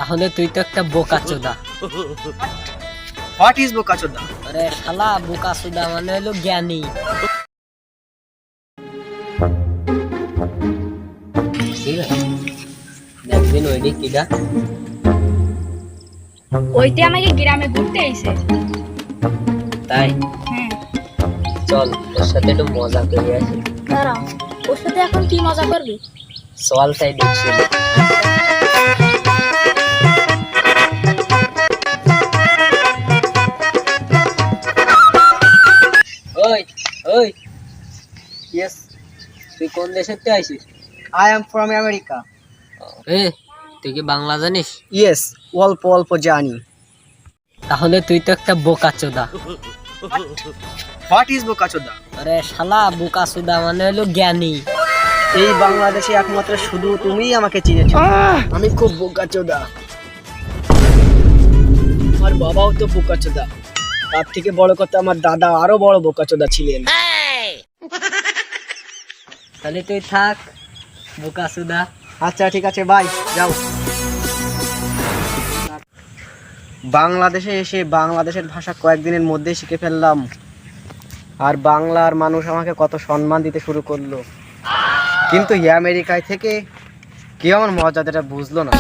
তাহলে তুই তো একটা বোকাচোদা। What is বোকাচোদা? আরে শালা, বোকাচোদা মানে হলো জ্ঞানী। ঠিক আছে, দেখবেন ওই দিক কিটা। ওইতে আমাকে গ্রামে ঘুরতে এসে। তাই হ্যাঁ, চল ওর সাথে একটু মজা করে আসি। দাঁড়াও, ওর সাথে এখন কি মজা করবি? চল তাই দেখছি। ওই ওই, ইয়েস, তুই কোন দেশের থেকে আইছিস? I am from America. এ, তুই কি বাংলা জানিস? ইয়েস, অল্প অল্প জানি। তাহলে তুই তো একটা বোকাচোদা। What is বোকাচোদা? আরে শালা, বোকাচোদা মানে হলো জ্ঞানী। এই বাংলাদেশে একমাত্র শুধু তুমিই আমাকে চিনেছো। আমি খুব বোকাচোদা। আমার বাবাও তো বোকাচোদা। তার থেকে বড় কথা, আমার দাদা আরো বড় বোকাচোদা ছিলেন। তাহলে তুই থাক বোকাচোদা। আচ্ছা ঠিক আছে, বাই, যাও। বাংলাদেশে এসে বাংলাদেশের ভাষা কয়েকদিনের মধ্যেই শিখে ফেললাম। আর বাংলার মানুষ আমাকে কত সম্মান দিতে শুরু করলো। কিন্তু এই আমেরিকায় থেকে কেউ আমার মর্যাদাটা বুঝলো না।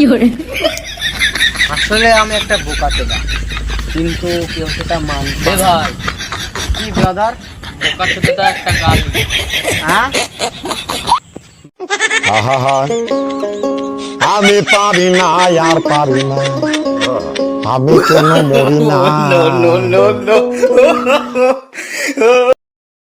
আসলে আমি একটা বোকাচোদা, কিন্তু কেউ সেটা মানবে। এ ভাই, কি ব্রাদার? বোকাচোদা একটা গালি। হ্যাঁ, আহা আমি পারি না, আর পারি না, আমি কেন মরি না।